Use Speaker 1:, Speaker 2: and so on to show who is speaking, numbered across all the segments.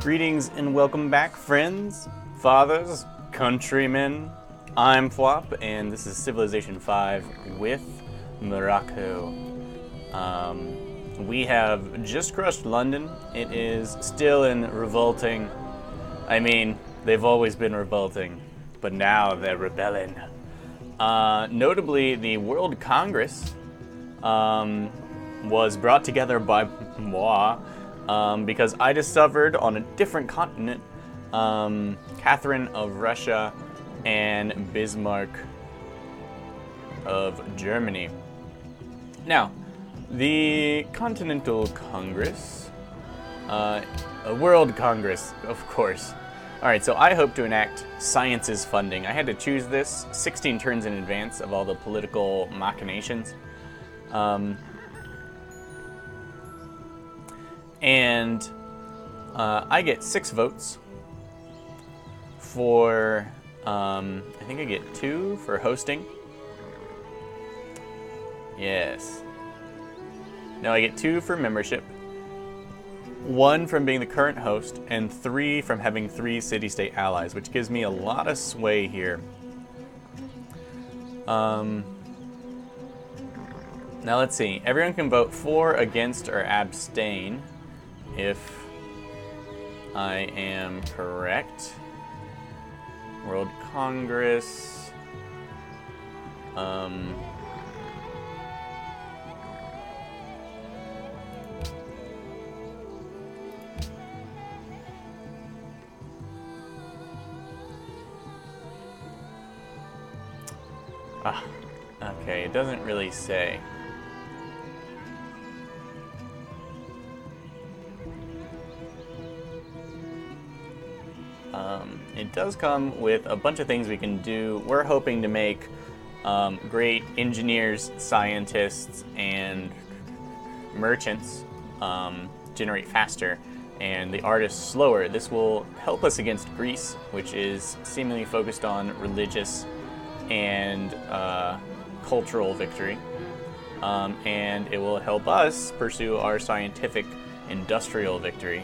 Speaker 1: Greetings and welcome back, friends, fathers, countrymen. I'm Phwop, and this is Civilization 5 with Morocco. We have just crushed London. It is still in revolting. I mean, they've always been revolting, but now they're rebelling. Notably, the World Congress was brought together by moi. Because I discovered on a different continent Catherine of Russia and Bismarck of Germany. Now, the Continental Congress, a World Congress, of course. Alright, so I hope to enact sciences funding. I had to choose this 16 turns in advance of all the political machinations. And I get 6 votes for, I think I get 2 for hosting. Yes. No, I get 2 for membership, 1 from being the current host, and 3 from having 3 city-state allies, which gives me a lot of sway here. Now let's see. Everyone can vote for, against, or abstain. If I am correct. World Congress. Okay, it doesn't really say. It does come with a bunch of things we can do. We're hoping to make great engineers, scientists, and merchants generate faster, and the artists slower. This will help us against Greece, which is seemingly focused on religious and cultural victory. And it will help us pursue our scientific industrial victory.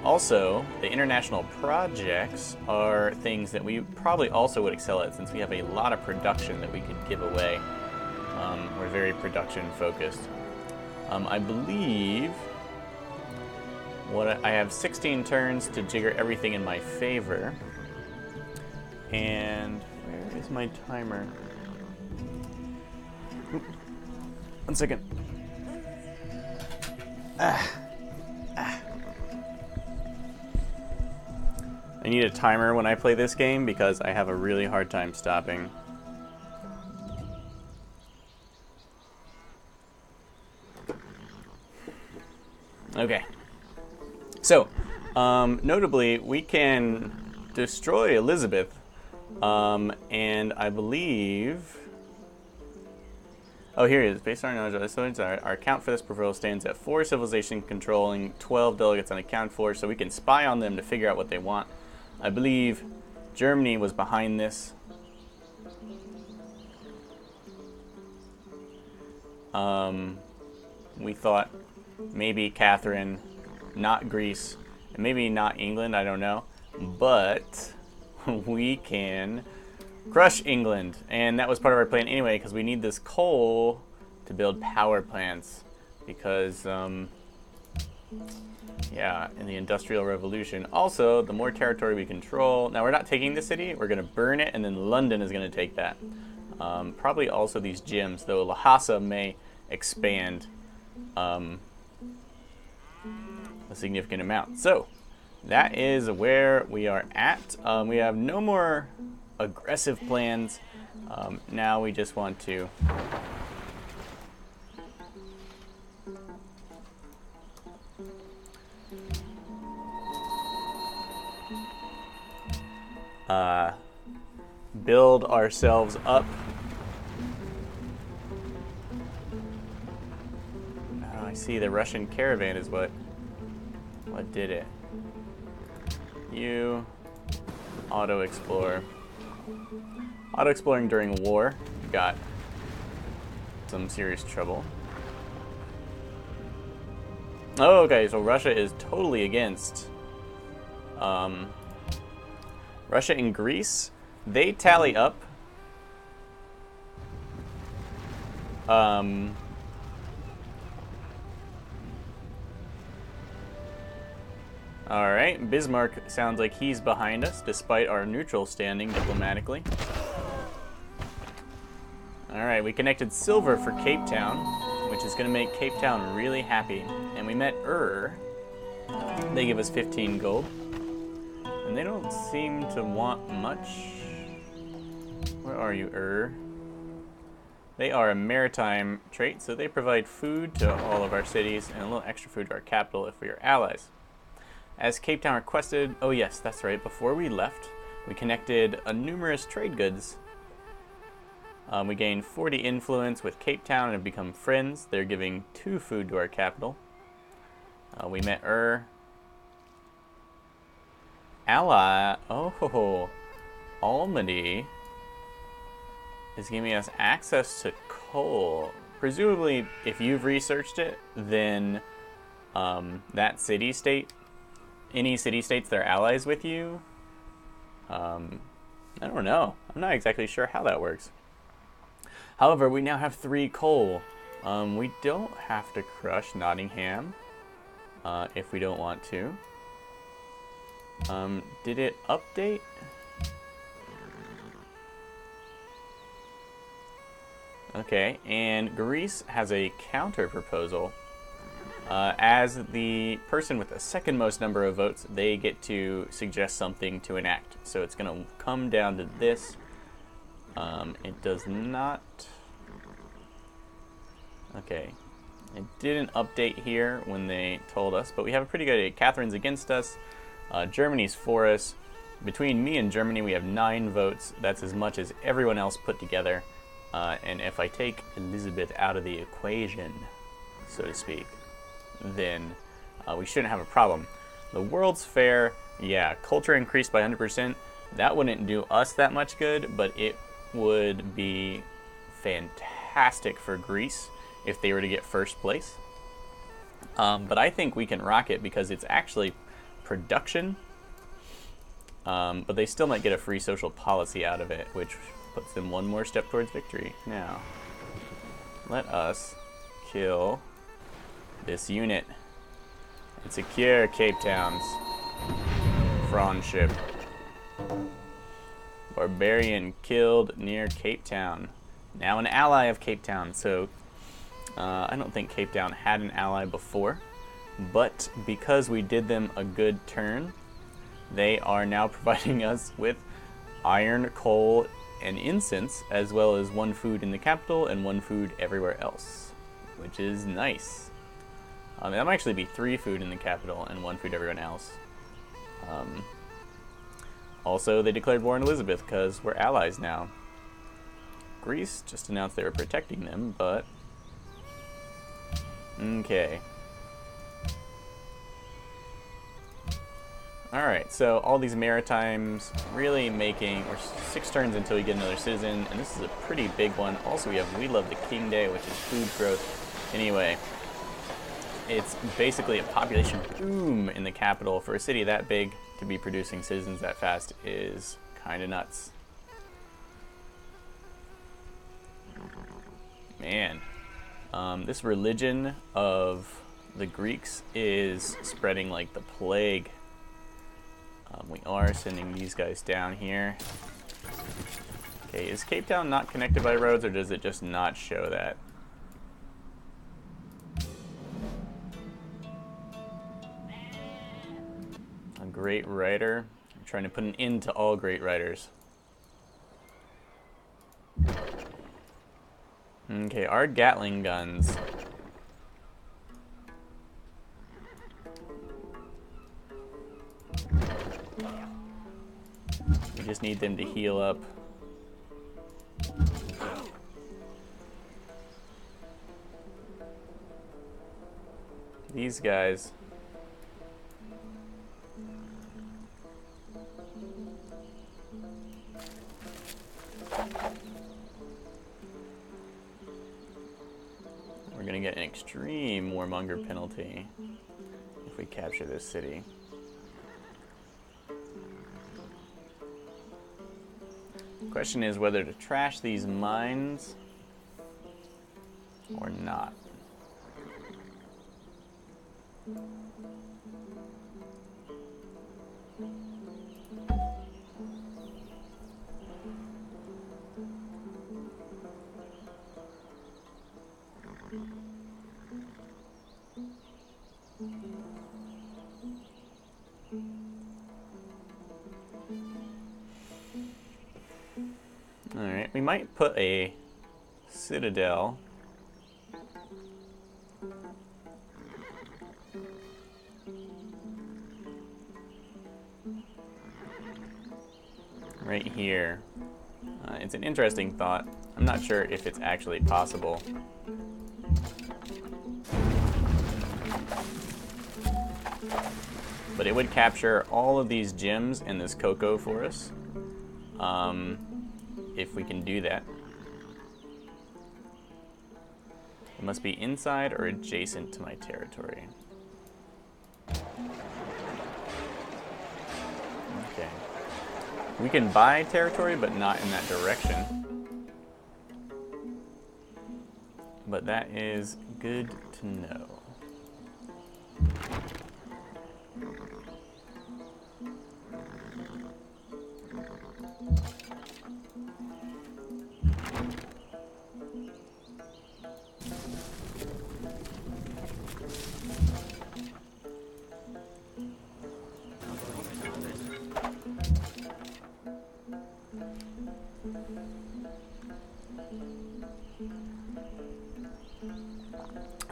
Speaker 1: Also, the international projects are things that we probably also would excel at, since we have a lot of production that we could give away. We're very production focused. I believe I have 16 turns to jigger everything in my favor. And where is my timer? Oop. 1 second. I need a timer when I play this game because I have a really hard time stopping. Okay. So, notably, we can destroy Elizabeth, and I believe... Oh, here it is. Based on our knowledge, our count for this proposal stands at 4 civilization controlling 12 delegates unaccounted for, so we can spy on them to figure out what they want. I believe Germany was behind this. We thought maybe Catherine, not Greece, and maybe not England, I don't know. But we can crush England, and that was part of our plan anyway, because we need this coal to build power plants. Because, yeah, in the Industrial Revolution. Also, the more territory we control... Now, we're not taking the city. We're going to burn it, and then London is going to take that. Probably also these gems, though Lhasa may expand a significant amount. So, that is where we are at. We have no more aggressive plans. Now we just want to... build ourselves up. Oh, I see the Russian caravan is what did it. You auto-explore. Auto-exploring during war got some serious trouble. Oh, okay, so Russia is totally against Russia and Greece, they tally up. Alright, Bismarck sounds like he's behind us, despite our neutral standing diplomatically. Alright, we connected silver for Cape Town, which is going to make Cape Town really happy. And we met They give us 15 gold. And they don't seem to want much. Where are you, They are a maritime trait, so they provide food to all of our cities and a little extra food to our capital if we are allies. As Cape Town requested, oh yes, that's right, before we left, we connected numerous trade goods. We gained 40 influence with Cape Town and have become friends. They're giving 2 food to our capital. We met Ally. Oh, Almaty is giving us access to coal. Presumably, if you've researched it, then that city-state, any city-states that are allies with you, I don't know. I'm not exactly sure how that works. However, we now have 3 coal. We don't have to crush Nottingham if we don't want to. Did it update? Okay, and Greece has a counter proposal. As the person with the second most number of votes, they get to suggest something to enact. So it's going to come down to this. It does not... Okay. It didn't update here when they told us, but we have a pretty good idea. Catherine's against us. Germany's for us. Between me and Germany, we have 9 votes. That's as much as everyone else put together. And if I take Elizabeth out of the equation, so to speak, then we shouldn't have a problem. The World's Fair, yeah, culture increased by 100%. That wouldn't do us that much good, but it would be fantastic for Greece if they were to get first place. But I think we can rock it because it's actually production. But they still might get a free social policy out of it, which puts them one more step towards victory. Now, let us kill this unit and secure Cape Town's friendship. Barbarian killed near Cape Town. Now an ally of Cape Town. So I don't think Cape Town had an ally before, but because we did them a good turn, they are now providing us with iron, coal, and incense, as well as 1 food in the capital and 1 food everywhere else, which is nice. That might actually be 3 food in the capital and 1 food everyone else. Also, they declared war on Elizabeth because we're allies now. Greece just announced they were protecting them, but... Okay. Alright, so all these maritimes really making... We're 6 turns until we get another citizen, and this is a pretty big one. Also, we have We Love the King Day, which is food growth. Anyway, it's basically a population boom in the capital. For a city that big to be producing citizens that fast is kind of nuts. Man, this religion of the Greeks is spreading like the plague. We are sending these guys down here. Okay, is Cape Town not connected by roads, or does it just not show that? A great writer. I'm trying to put an end to all great writers. Okay, our Gatling guns. We just need them to heal up. These guys. We're gonna get an extreme warmonger penalty if we capture this city. Question is whether to trash these mines or not. Alright, we might put a citadel right here. It's an interesting thought. I'm not sure if it's actually possible. But it would capture all of these gems in this cocoa for us. If we can do that. It must be inside or adjacent to my territory. Okay. We can buy territory, but not in that direction. But that is good to know.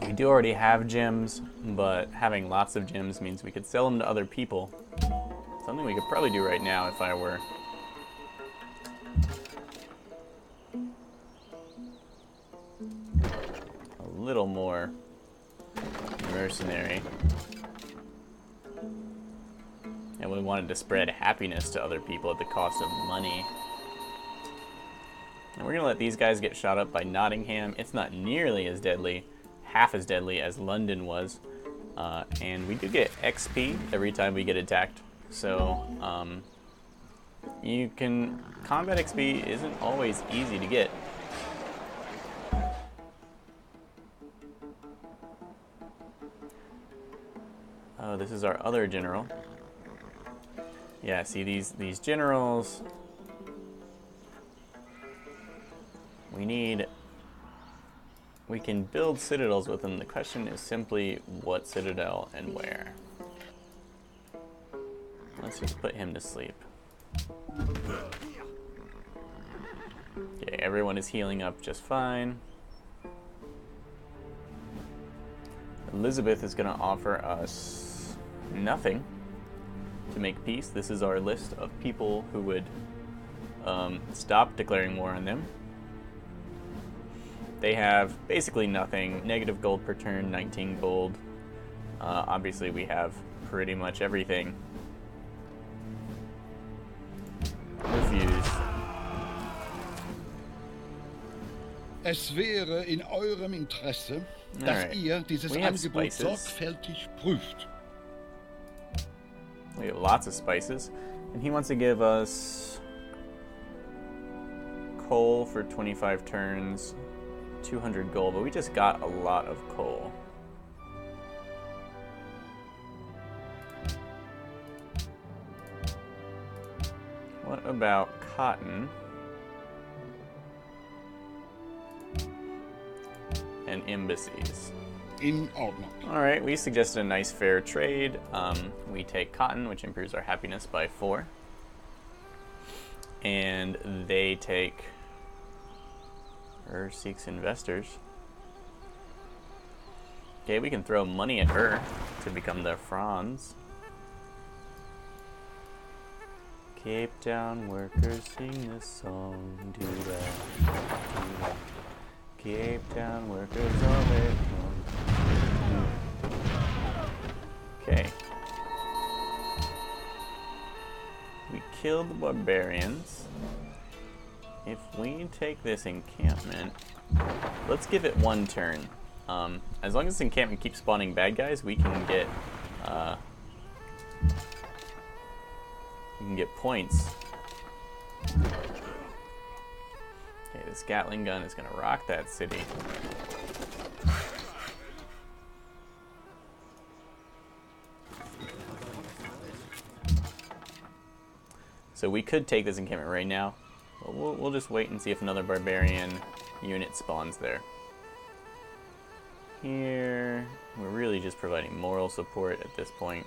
Speaker 1: We do already have gems, but having lots of gems means we could sell them to other people. Something we could probably do right now if I were a little more mercenary. And we wanted to spread happiness to other people at the cost of money. And we're going to let these guys get shot up by Nottingham. It's not nearly as deadly, half as deadly as London was. And we do get XP every time we get attacked. So you can... combat XP isn't always easy to get. Oh, this is our other general. Yeah, see these generals. We can build citadels with them. The question is simply what citadel and where. Let's just put him to sleep. Okay, everyone is healing up just fine. Elizabeth is going to offer us nothing to make peace. This is our list of people who would stop declaring war on them. They have basically nothing. Negative gold per turn, 19 gold. Obviously we have pretty much everything. Refuse.
Speaker 2: Es wäre in eurem Interesse, dass ihr dieses Angebot sorgfältig prüft.
Speaker 1: We have lots of spices. And he wants to give us coal for 25 turns, 200 gold, but we just got a lot of coal. What about cotton and embassies?
Speaker 2: In Ordnung.
Speaker 1: All right, we suggested a nice fair trade. We take cotton, which improves our happiness by 4. And they take... Her seeks investors. Okay, we can throw money at her to become the Franz. Cape Town workers sing this song. Do that, do that. Cape Town workers all day long. Okay. We killed the barbarians. If we take this encampment, let's give it 1 turn. As long as this encampment keeps spawning bad guys, we can get points. This Gatling gun is going to rock that city. So we could take this encampment right now, but we'll just wait and see if another barbarian unit spawns there. Here, we're really just providing moral support at this point.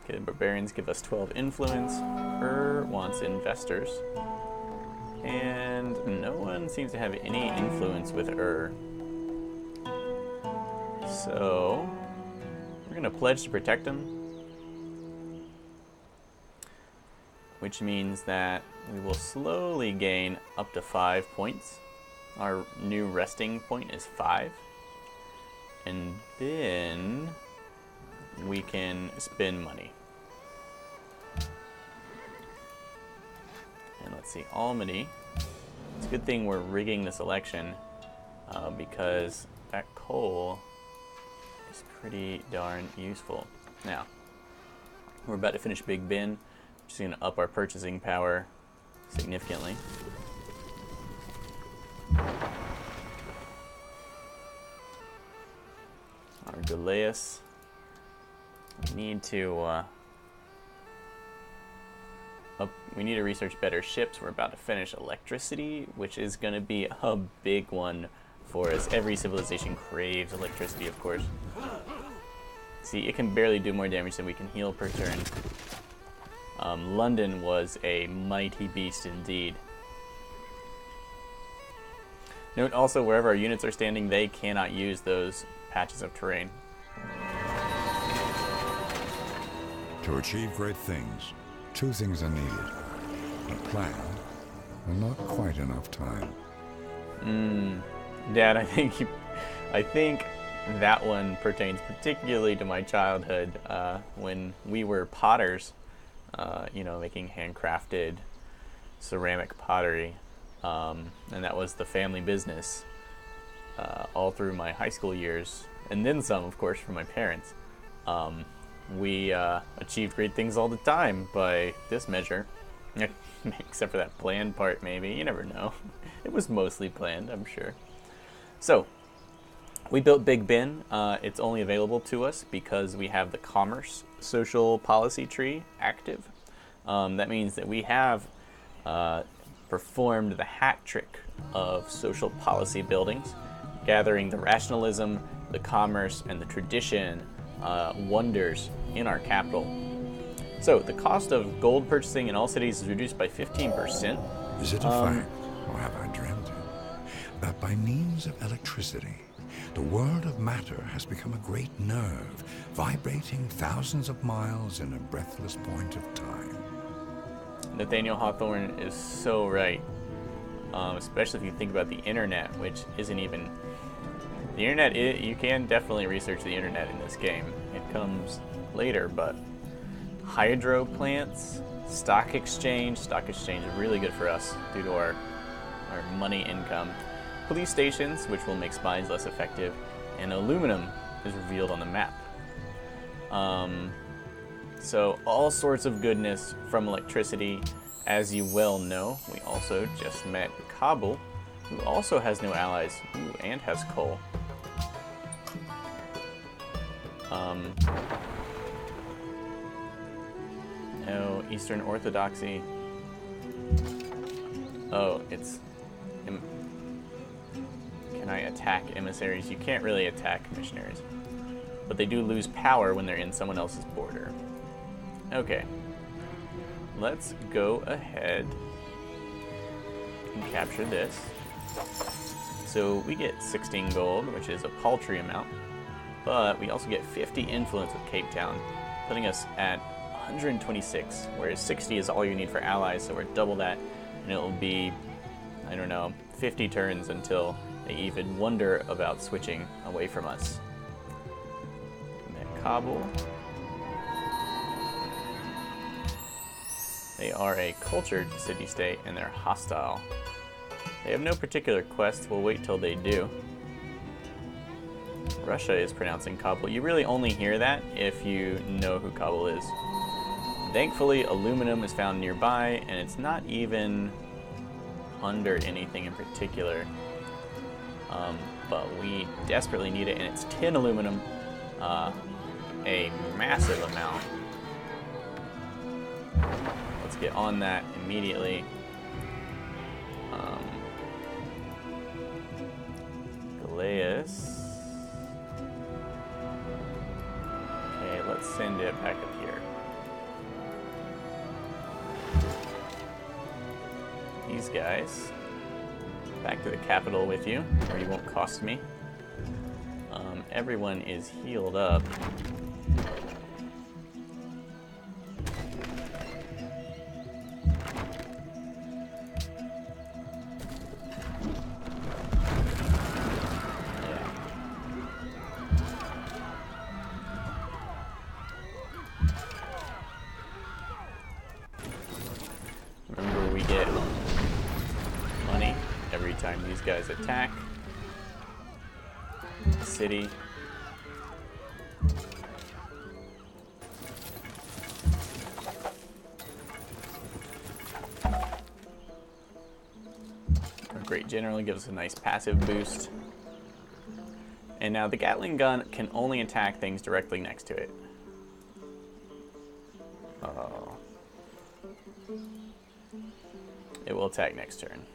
Speaker 1: Okay, the barbarians give us 12 influence. Wants investors. And no one seems to have any influence with So, we're going to pledge to protect him. Which means that we will slowly gain up to 5 points. Our new resting point is 5. And then we can spend money. And let's see, Almaty. It's a good thing we're rigging this election because that coal is pretty darn useful. Now, we're about to finish Big Ben. Just going to up our purchasing power significantly. Our Galeas. We need to we need to research better ships. We're about to finish electricity, which is going to be a big one for us. Every civilization craves electricity, of course. See, it can barely do more damage than we can heal per turn. London was a mighty beast indeed. Note also, wherever our units are standing, they cannot use those patches of terrain.
Speaker 3: To achieve great things, 2 things are needed. A plan, and not quite enough time.
Speaker 1: Dad, I think that one pertains particularly to my childhood, when we were potters, you know, making handcrafted ceramic pottery, and that was the family business all through my high school years, and then some, of course, from my parents. We achieved great things all the time by this measure. Except for that planned part, maybe. You never know. It was mostly planned, I'm sure. So, we built Big Ben. It's only available to us because we have the Commerce Social Policy tree active. That means that we have performed the hat trick of social policy buildings, gathering the rationalism, the commerce, and the tradition wonders in our capital. So, the cost of gold purchasing in all cities is reduced by 15%.
Speaker 3: Is it a fact, or have I dreamt it, that by means of electricity, the world of matter has become a great nerve, vibrating thousands of miles in a breathless point of time?
Speaker 1: Nathaniel Hawthorne is so right, especially if you think about the internet, which isn't even... The internet, you can definitely research the internet in this game. It comes later, but hydro plants, stock exchange is really good for us due to our money income. Police stations, which will make spies less effective, and aluminum is revealed on the map. So all sorts of goodness from electricity. As you well know, we also just met Kabul, who also has no allies, and has coal. No, Eastern Orthodoxy. Oh, it's... Can I attack emissaries? You can't really attack missionaries. But they do lose power when they're in someone else's border. Okay. Let's go ahead and capture this. So we get 16 gold, which is a paltry amount. But we also get 50 influence with Cape Town, putting us at 126, whereas 60 is all you need for allies, so we're double that, and it will be, I don't know, 50 turns until they even wonder about switching away from us. And Kabul. They are a cultured city-state, and they're hostile. They have no particular quest. We'll wait till they do. Russia is pronouncing Kabul. You really only hear that if you know who Kabul is. Thankfully, aluminum is found nearby, and it's not even under anything in particular. But we desperately need it, and it's tin aluminum, a massive amount. Let's get on that immediately. Galeas. Okay, let's send it back up here. These guys. Back to the capital with you, where you won't cost me. Everyone is healed up. Remember, we get money every time these guys attack the city. Our great general gives us a nice passive boost. And now the Gatling gun can only attack things directly next to it. Oh. It will attack next turn.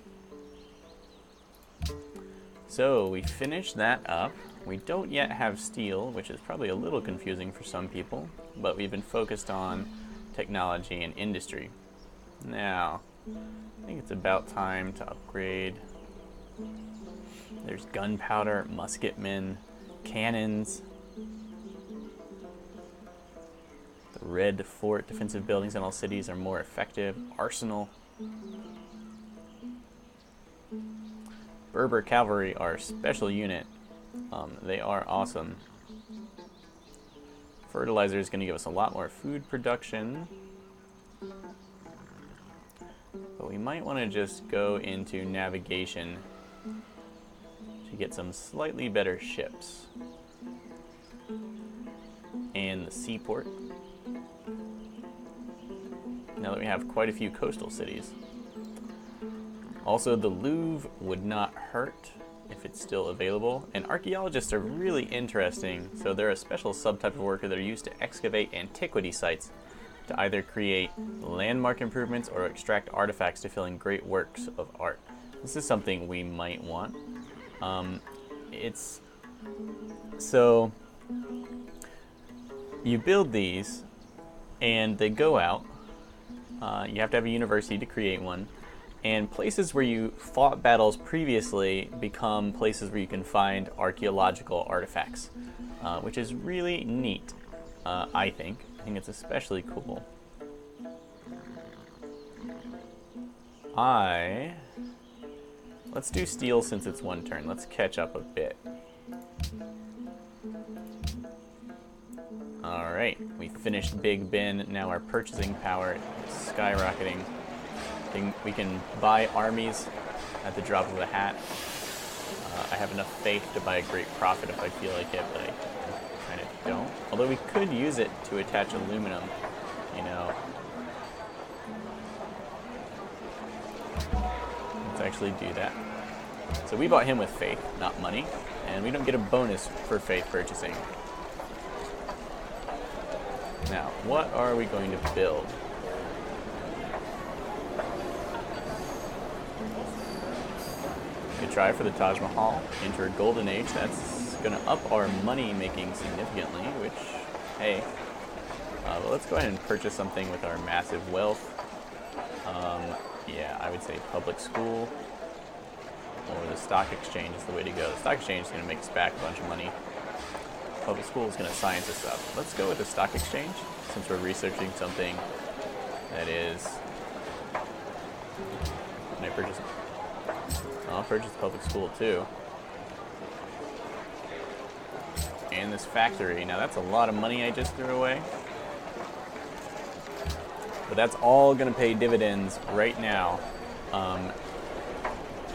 Speaker 1: So we finish that up. We don't yet have steel, which is probably a little confusing for some people, but we've been focused on technology and industry. Now, I think it's about time to upgrade. There's gunpowder, musketmen, cannons, the red fort, defensive buildings in all cities are more effective, arsenal. Berber cavalry are a special unit. They are awesome. Fertilizer is going to give us a lot more food production. But we might want to just go into navigation to get some slightly better ships. And the seaport. Now that we have quite a few coastal cities. Also, the Louvre would not hurt if it's still available. And archaeologists are really interesting. So they're a special subtype of worker that are used to excavate antiquity sites to either create landmark improvements or extract artifacts to fill in great works of art. This is something we might want. So you build these and they go out. You have to have a university to create one. And places where you fought battles previously become places where you can find archaeological artifacts, which is really neat, I think. I think it's especially cool. Let's do steel since it's one turn. Let's catch up a bit. Alright, we finished Big Ben. Now our purchasing power is skyrocketing. We can buy armies at the drop of a hat. I have enough faith to buy a great profit if I feel like it, but I kind of don't. Although we could use it to attach aluminum, you know. Let's actually do that. So we bought him with faith, not money, and we don't get a bonus for faith purchasing. Now, what are we going to build? Try for the Taj Mahal, enter a golden age. That's going to up our money making significantly, which, hey, but let's go ahead and purchase something with our massive wealth. Yeah, I would say public school or the stock exchange is the way to go. The stock exchange is going to make us back a bunch of money. Public school is going to science us up. Let's go with the stock exchange since we're researching something that is. Can I purchase? I'll purchase public school too. And this factory. Now that's a lot of money I just threw away. But that's all going to pay dividends right now.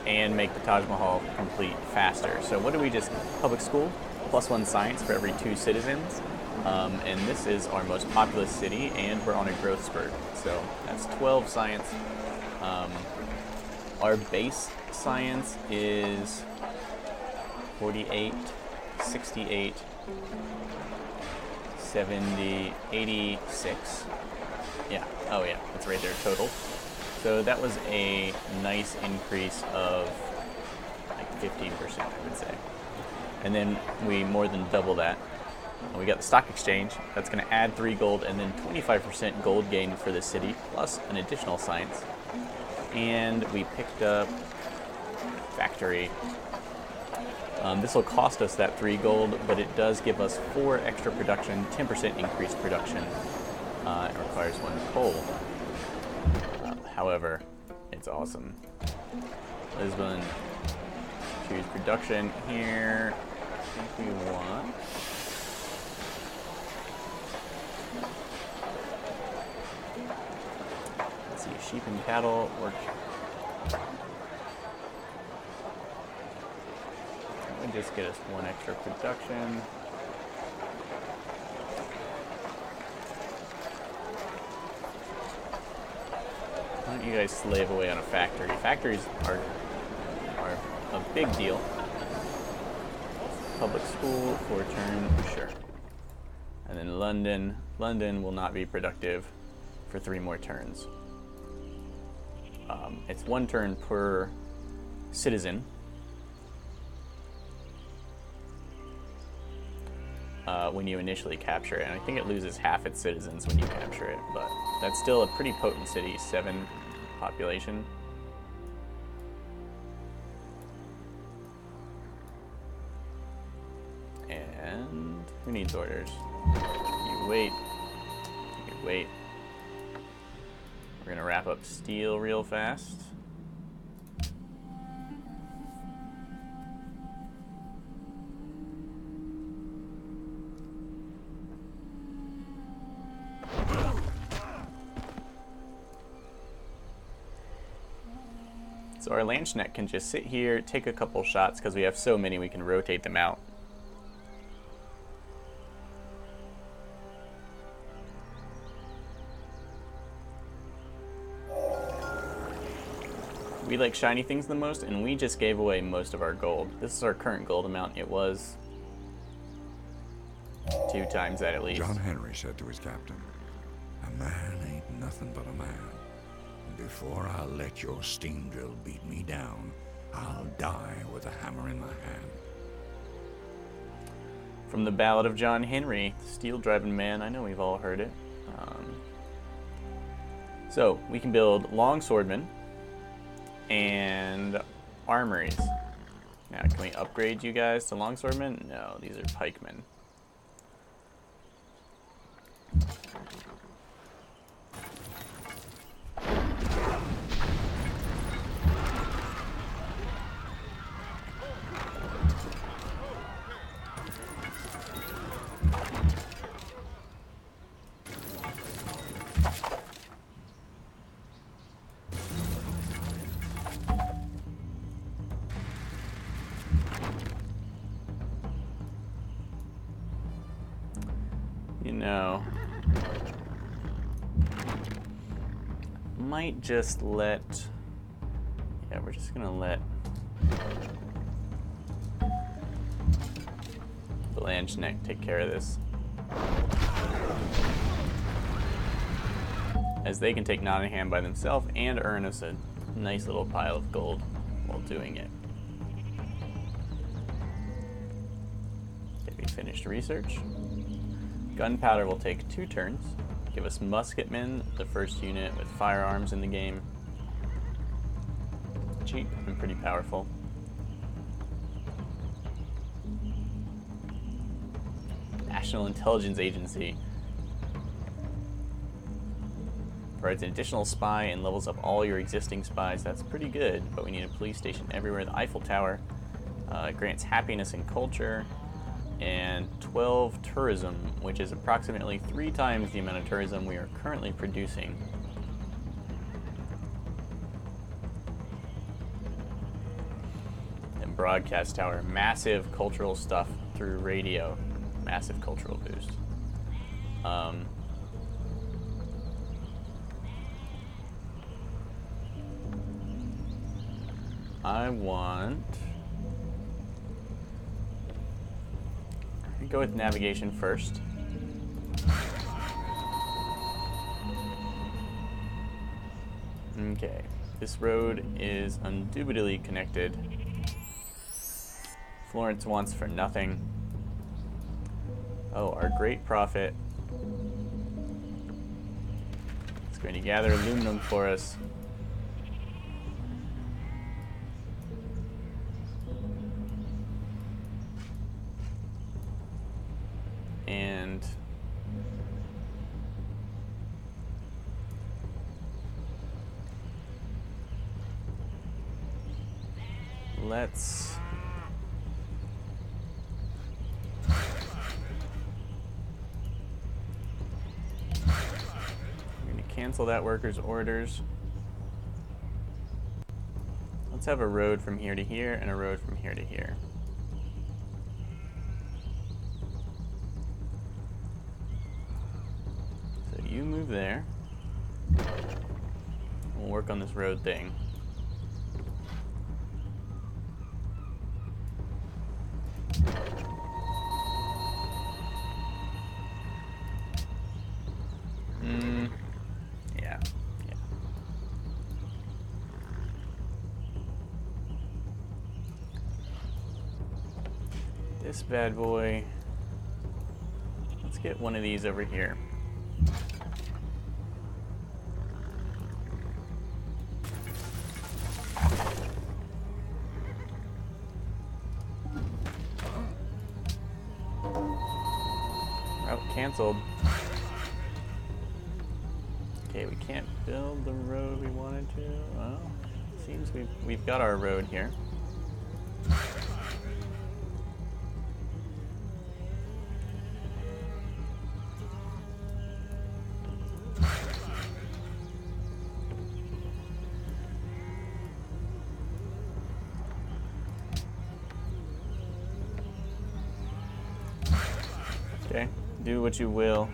Speaker 1: And make the Taj Mahal complete faster. So what do we just, public school? +1 science for every 2 citizens. And this is our most populous city, and we're on a growth spurt. So that's 12 science. Our base science is 48, 68, 70, 86. Yeah, oh yeah, that's right there total. So that was a nice increase of like 15%, I would say. And then we more than double that. We got the stock exchange. That's going to add 3 gold and then 25% gold gain for the city, plus an additional science. And we picked up factory. This will cost us that 3 gold, but it does give us 4 extra production, 10% increased production. It requires 1 coal. However, it's awesome. Lisbon, choose production here. I think we want. Let's see, sheep and cattle work. That would just get us 1 extra production. Why don't you guys slave away on a factory? Factories are a big deal. Public school, 4 turns, sure. And then London will not be productive for 3 more turns. It's 1 turn per citizen. When you initially capture it, and I think it loses half its citizens when you capture it, but that's still a pretty potent city, 7 population. And who needs orders? You wait. You wait. We're gonna wrap up steel real fast. So our Lanchneck can just sit here, take a couple shots, because we have so many we can rotate them out. We like shiny things the most, and we just gave away most of our gold. This is our current gold amount. It was 2 times that at least.
Speaker 3: John Henry said to his captain, "A man ain't nothing but a man. Before I'll let your steam drill beat me down, I'll die with a hammer in my hand."
Speaker 1: From the Ballad of John Henry, steel-driving man. I know we've all heard it. So we can build longswordmen and armories. Now, can we upgrade you guys to longswordmen? No, these are pikemen. You know, might just let, yeah, we're just gonna let the Lanchneck take care of this, as they can take Nottingham by themselves and earn us a nice little pile of gold while doing it. Okay, we finished research. Gunpowder will take 2 turns. Give us musketmen, the first unit with firearms in the game. Cheap and pretty powerful. National Intelligence Agency provides an additional spy and levels up all your existing spies. That's pretty good, but we need a police station everywhere. The Eiffel Tower grants happiness and culture. And 12 tourism, which is approximately 3 times the amount of tourism we are currently producing. And broadcast tower, massive cultural stuff through radio. Massive cultural boost. I want... go with navigation first. Okay, this road is indubitably connected. Florence wants for nothing. Oh, our great prophet is going to gather aluminum for us. And let's cancel that worker's orders. Let's have a road from here to here and a road from here to here. So you move there. We'll work on this road thing. This bad boy. Let's get one of these over here. Route canceled. Okay, we can't build the road we wanted to. Well, seems we've got our road here. Okay, do what you will.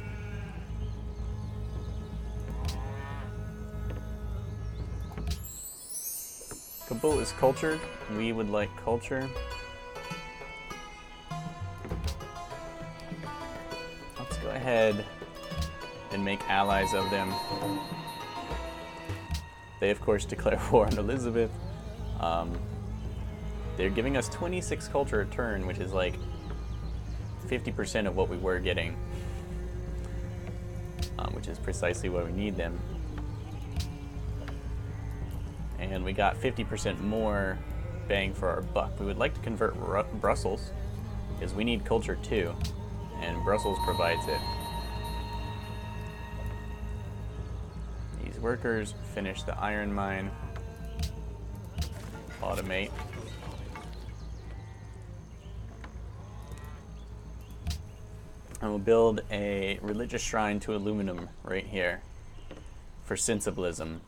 Speaker 1: Kabul is cultured. We would like culture. Let's go ahead and make allies of them. They, of course, declare war on Elizabeth. They're giving us 26 culture a turn, which is like 50% of what we were getting, which is precisely why we need them. And we got 50% more bang for our buck. We would like to convert Brussels, because we need culture too, and Brussels provides it. These workers finish the iron mine. Automate. And we'll build a religious shrine to aluminum right here for sensibilism.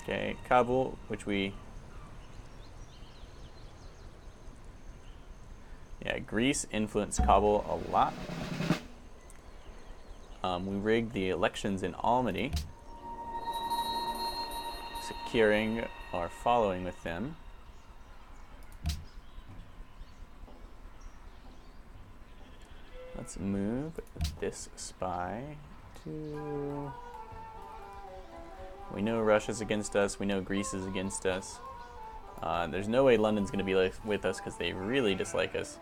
Speaker 1: Okay, Kabul, which we... Yeah, Greece influenced Kabul a lot. We rigged the elections in Almaty, securing or following with them. Let's move this spy to... We know Russia's against us. We know Greece is against us. There's no way London's going to be with us because they really dislike us.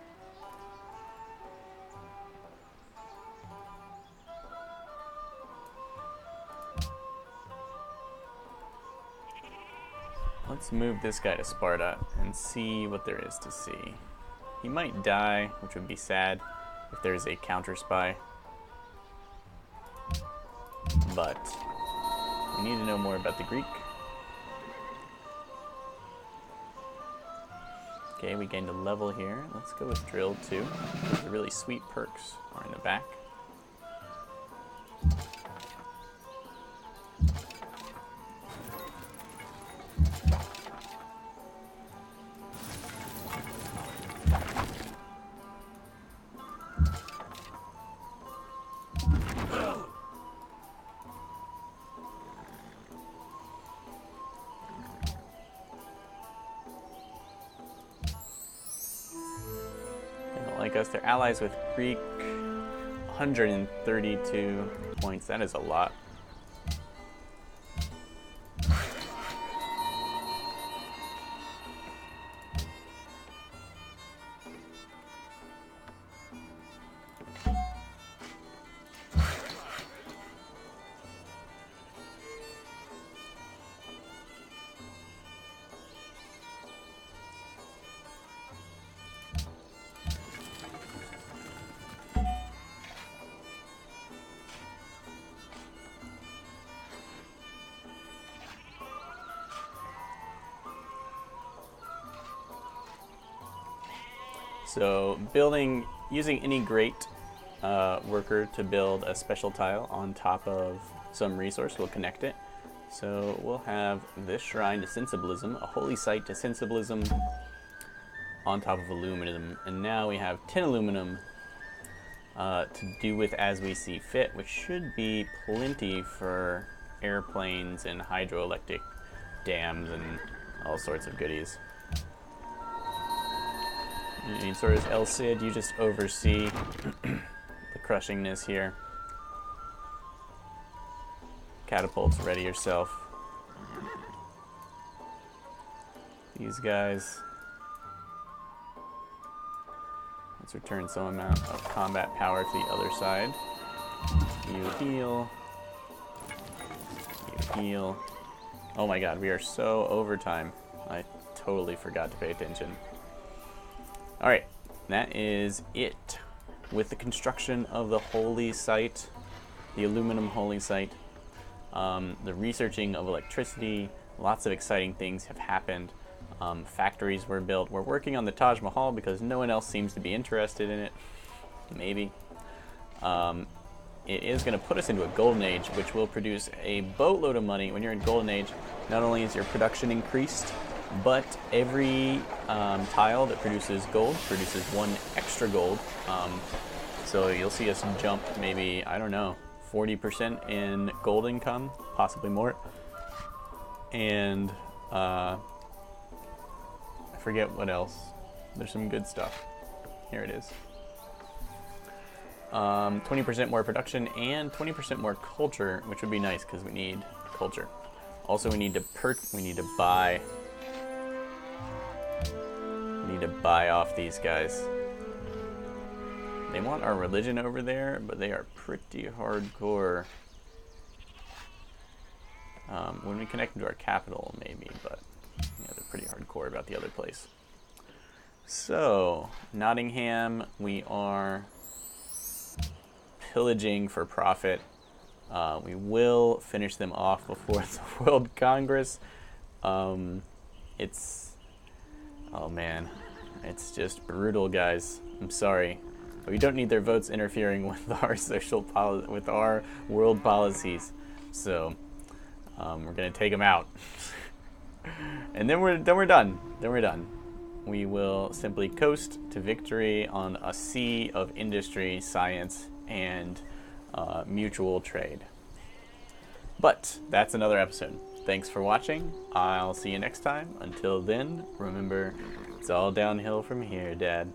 Speaker 1: Let's move this guy to Sparta and see what there is to see. He might die, which would be sad if there's a counter spy. But we need to know more about the Greek. Okay, we gained a level here. Let's go with drill 2. The really sweet perks are in the back. Like us, they're allies with Greek. 132 points. That is a lot. So using any great worker to build a special tile on top of some resource will connect it. So we'll have this shrine to sensibilism, a holy site to sensibilism on top of aluminum. And now we have 10 aluminum to do with as we see fit, which should be plenty for airplanes and hydroelectric dams and all sorts of goodies. And so is El Cid, you just oversee the crushingness here. Catapults, ready yourself. These guys. Let's return some amount of combat power to the other side. You heal. You heal. Oh my god, we are so overtime. I totally forgot to pay attention. Alright, that is it with the construction of the holy site, the aluminum holy site. The researching of electricity, lots of exciting things have happened. Factories were built. We're working on the Taj Mahal because no one else seems to be interested in it. Maybe. It is going to put us into a golden age, which will produce a boatload of money. When you're in golden age, not only is your production increased, but every tile that produces gold produces 1 extra gold. So you'll see us jump maybe, I don't know, 40% in gold income, possibly more. And I forget what else. There's some good stuff. Here it is. 20% more production and 20% more culture, which would be nice because we need culture. Also, we need to buy. We need to buy off these guys. They want our religion over there, but they are pretty hardcore. When we connect them to our capital, maybe, but yeah, they're pretty hardcore about the other place. So, Nottingham, we are pillaging for profit. We will finish them off before the World Congress. Oh man, it's just brutal, guys. I'm sorry. But we don't need their votes interfering with our with our world policies. So we're gonna take them out, and then we're done. Then we're done. We will simply coast to victory on a sea of industry, science, and mutual trade. But that's another episode. Thanks for watching. I'll see you next time. Until then, remember, it's all downhill from here, Dad.